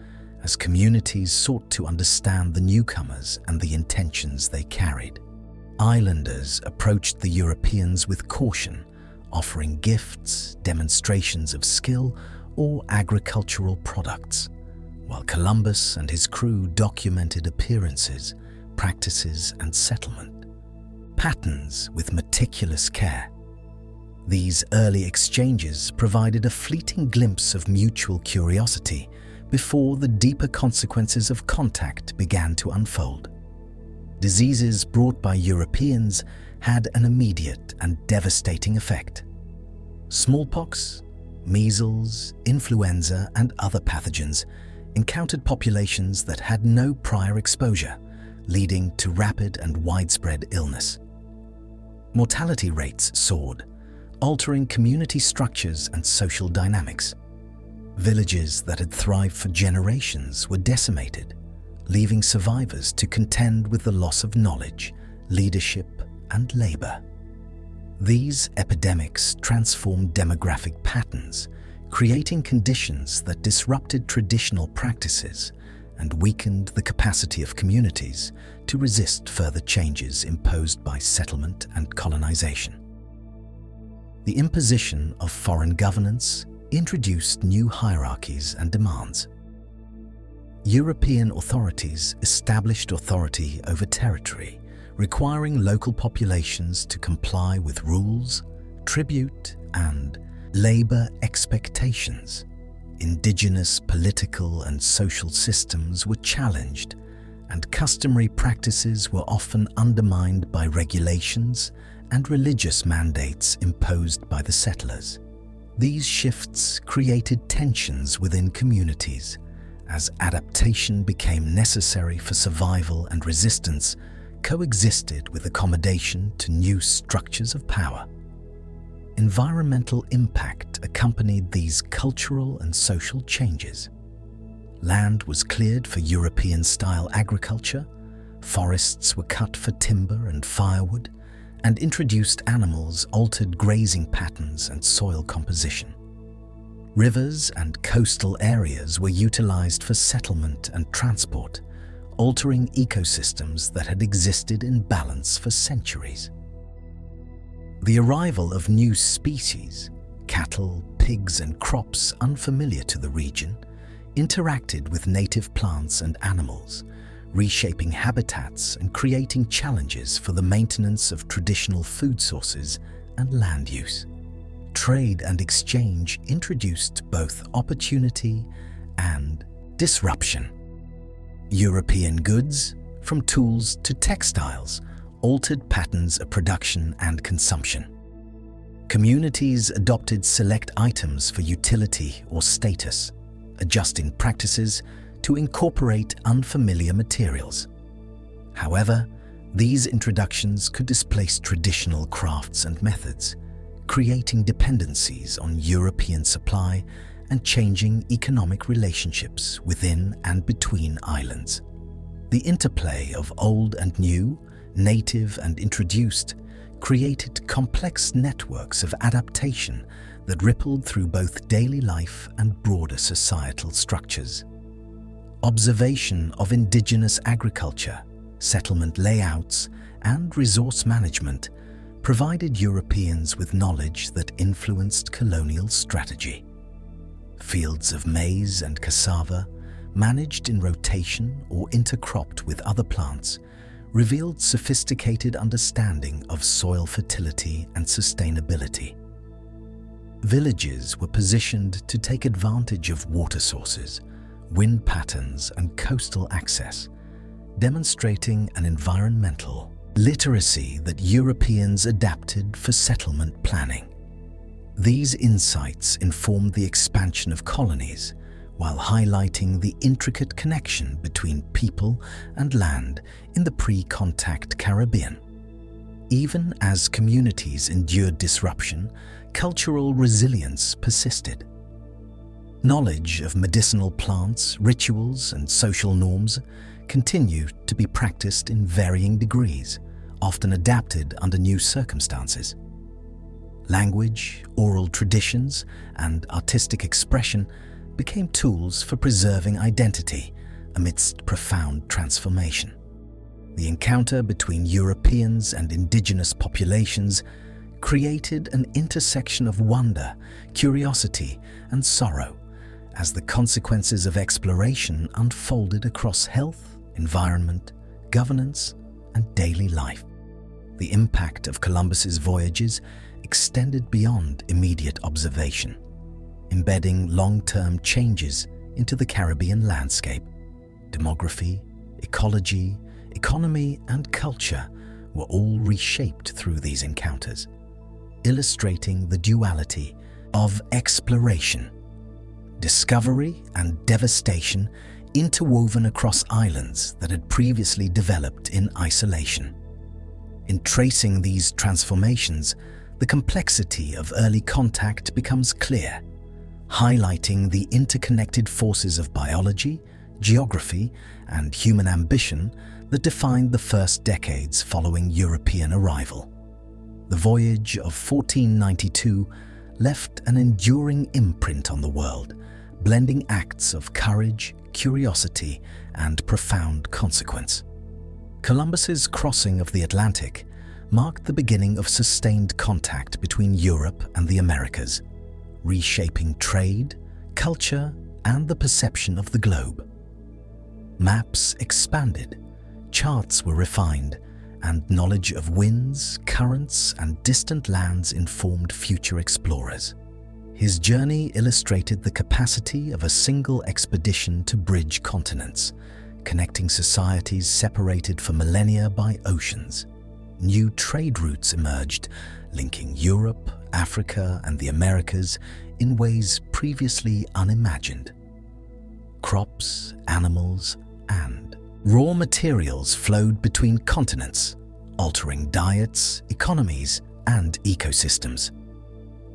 as communities sought to understand the newcomers and the intentions they carried. Islanders approached the Europeans with caution, offering gifts, demonstrations of skill, or agricultural products, while Columbus and his crew documented appearances, practices, and settlement patterns with meticulous care. These early exchanges provided a fleeting glimpse of mutual curiosity before the deeper consequences of contact began to unfold. Diseases brought by Europeans had an immediate and devastating effect. Smallpox, measles, influenza, and other pathogens encountered populations that had no prior exposure, leading to rapid and widespread illness. Mortality rates soared, altering community structures and social dynamics. Villages that had thrived for generations were decimated, leaving survivors to contend with the loss of knowledge, leadership, and labor. These epidemics transformed demographic patterns, creating conditions that disrupted traditional practices and weakened the capacity of communities to resist further changes imposed by settlement and colonization. The imposition of foreign governance introduced new hierarchies and demands. European authorities established authority over territory, requiring local populations to comply with rules, tribute, and labor expectations. Indigenous political and social systems were challenged, and customary practices were often undermined by regulations and religious mandates imposed by the settlers. These shifts created tensions within communities, as adaptation became necessary for survival and resistance coexisted with accommodation to new structures of power. Environmental impact accompanied these cultural and social changes. Land was cleared for European-style agriculture, forests were cut for timber and firewood, and introduced animals altered grazing patterns and soil composition. Rivers and coastal areas were utilized for settlement and transport, altering ecosystems that had existed in balance for centuries. The arrival of new species, cattle, pigs, and crops unfamiliar to the region, interacted with native plants and animals, reshaping habitats and creating challenges for the maintenance of traditional food sources and land use. Trade and exchange introduced both opportunity and disruption. European goods, from tools to textiles, altered patterns of production and consumption. Communities adopted select items for utility or status, adjusting practices to incorporate unfamiliar materials. However, these introductions could displace traditional crafts and methods, creating dependencies on European supply and changing economic relationships within and between islands. The interplay of old and new, native and introduced, created complex networks of adaptation that rippled through both daily life and broader societal structures. Observation of indigenous agriculture, settlement layouts, and resource management provided Europeans with knowledge that influenced colonial strategy. Fields of maize and cassava, managed in rotation or intercropped with other plants, revealed sophisticated understanding of soil fertility and sustainability. Villages were positioned to take advantage of water sources, wind patterns, and coastal access, demonstrating an environmental literacy that Europeans adapted for settlement planning. These insights informed the expansion of colonies, while highlighting the intricate connection between people and land in the pre-contact Caribbean. Even as communities endured disruption, cultural resilience persisted. Knowledge of medicinal plants, rituals, and social norms continued to be practiced in varying degrees, often adapted under new circumstances. Language, oral traditions, and artistic expression became tools for preserving identity amidst profound transformation. The encounter between Europeans and indigenous populations created an intersection of wonder, curiosity, and sorrow as the consequences of exploration unfolded across health, environment, governance, and daily life. The impact of Columbus's voyages extended beyond immediate observation, embedding long-term changes into the Caribbean landscape. Demography, ecology, economy, and culture were all reshaped through these encounters, illustrating the duality of exploration, discovery, and devastation interwoven across islands that had previously developed in isolation. In tracing these transformations, the complexity of early contact becomes clear, highlighting the interconnected forces of biology, geography, and human ambition that defined the first decades following European arrival. The voyage of 1492 left an enduring imprint on the world, blending acts of courage, curiosity, and profound consequence. Columbus's crossing of the Atlantic marked the beginning of sustained contact between Europe and the Americas, reshaping trade, culture, and the perception of the globe. Maps expanded, charts were refined, and knowledge of winds, currents, and distant lands informed future explorers. His journey illustrated the capacity of a single expedition to bridge continents, connecting societies separated for millennia by oceans. New trade routes emerged, linking Europe, Africa, and the Americas in ways previously unimagined. Crops, animals, and raw materials flowed between continents, altering diets, economies, and ecosystems.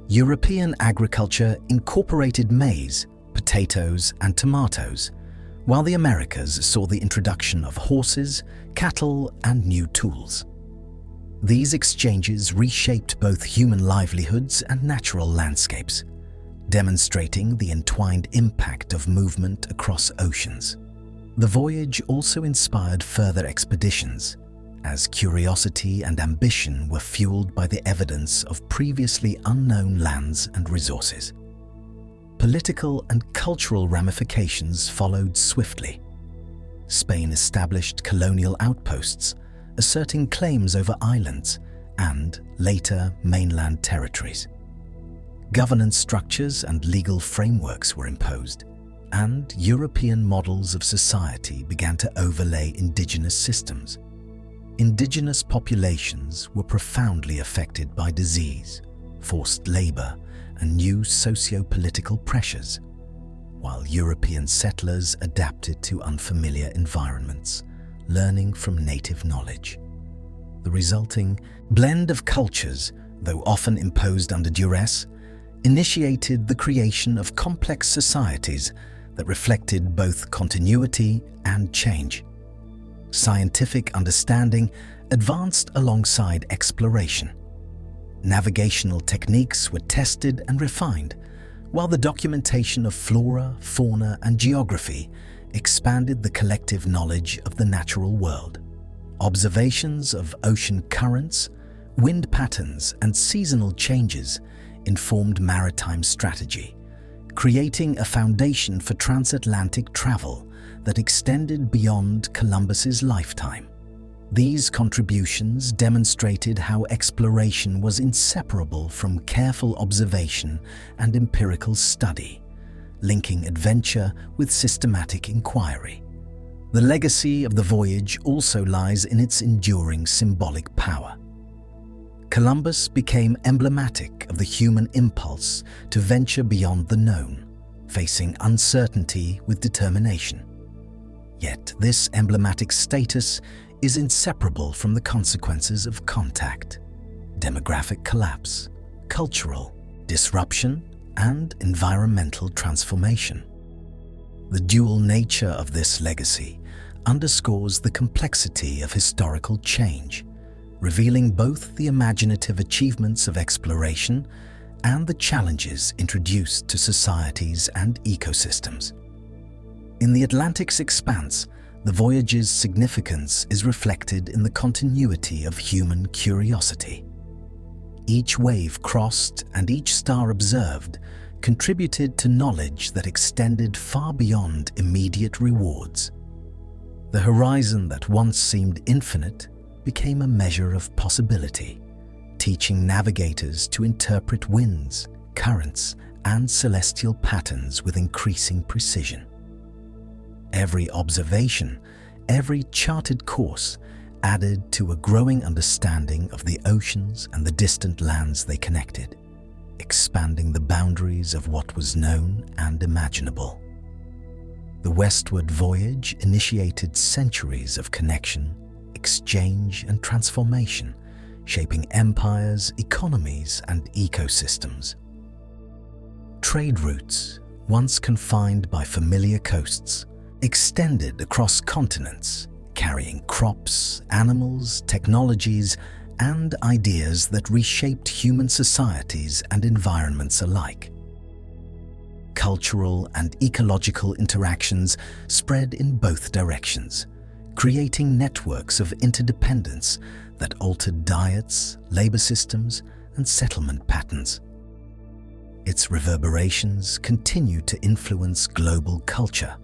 European agriculture incorporated maize, potatoes, and tomatoes, while the Americas saw the introduction of horses, cattle, and new tools. These exchanges reshaped both human livelihoods and natural landscapes, demonstrating the entwined impact of movement across oceans. The voyage also inspired further expeditions, as curiosity and ambition were fueled by the evidence of previously unknown lands and resources. Political and cultural ramifications followed swiftly. Spain established colonial outposts, asserting claims over islands and, later, mainland territories. Governance structures and legal frameworks were imposed, and European models of society began to overlay indigenous systems. Indigenous populations were profoundly affected by disease, forced labor, and new socio-political pressures, while European settlers adapted to unfamiliar environments, learning from native knowledge. The resulting blend of cultures, though often imposed under duress, initiated the creation of complex societies that reflected both continuity and change. Scientific understanding advanced alongside exploration. Navigational techniques were tested and refined, while the documentation of flora, fauna, and geography expanded the collective knowledge of the natural world. Observations of ocean currents, wind patterns, and seasonal changes informed maritime strategy, creating a foundation for transatlantic travel that extended beyond Columbus's lifetime. These contributions demonstrated how exploration was inseparable from careful observation and empirical study, linking adventure with systematic inquiry. The legacy of the voyage also lies in its enduring symbolic power. Columbus became emblematic of the human impulse to venture beyond the known, facing uncertainty with determination. Yet this emblematic status is inseparable from the consequences of contact, demographic collapse, cultural disruption, and environmental transformation. The dual nature of this legacy underscores the complexity of historical change, revealing both the imaginative achievements of exploration and the challenges introduced to societies and ecosystems. In the Atlantic's expanse, the voyage's significance is reflected in the continuity of human curiosity. Each wave crossed and each star observed contributed to knowledge that extended far beyond immediate rewards. The horizon that once seemed infinite became a measure of possibility, teaching navigators to interpret winds, currents, and celestial patterns with increasing precision. Every observation, every charted course added to a growing understanding of the oceans and the distant lands they connected, expanding the boundaries of what was known and imaginable. The westward voyage initiated centuries of connection, exchange, and transformation, shaping empires, economies, and ecosystems. Trade routes, once confined by familiar coasts, extended across continents, carrying crops, animals, technologies, and ideas that reshaped human societies and environments alike. Cultural and ecological interactions spread in both directions, creating networks of interdependence that altered diets, labor systems, and settlement patterns. Its reverberations continue to influence global culture,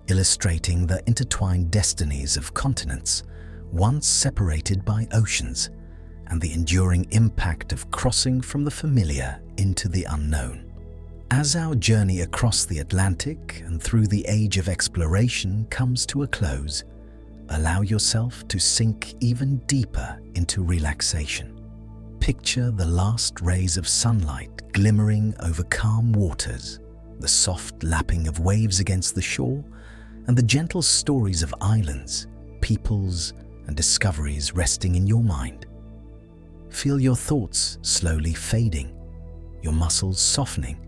illustrating the intertwined destinies of continents once separated by oceans, and the enduring impact of crossing from the familiar into the unknown. As our journey across the Atlantic and through the age of exploration comes to a close, allow yourself to sink even deeper into relaxation. Picture the last rays of sunlight glimmering over calm waters, the soft lapping of waves against the shore, and the gentle stories of islands, peoples, and discoveries resting in your mind. Feel your thoughts slowly fading, your muscles softening,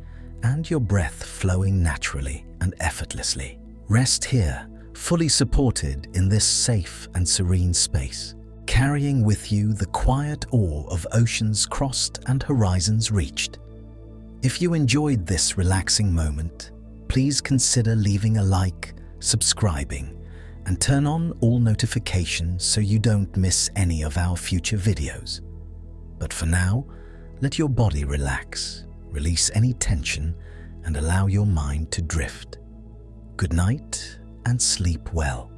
and your breath flowing naturally and effortlessly. Rest here, fully supported in this safe and serene space, carrying with you the quiet awe of oceans crossed and horizons reached. If you enjoyed this relaxing moment, please consider leaving a like, subscribing, and turn on all notifications so you don't miss any of our future videos. But for now, let your body relax, release any tension, and allow your mind to drift. Good night and sleep well.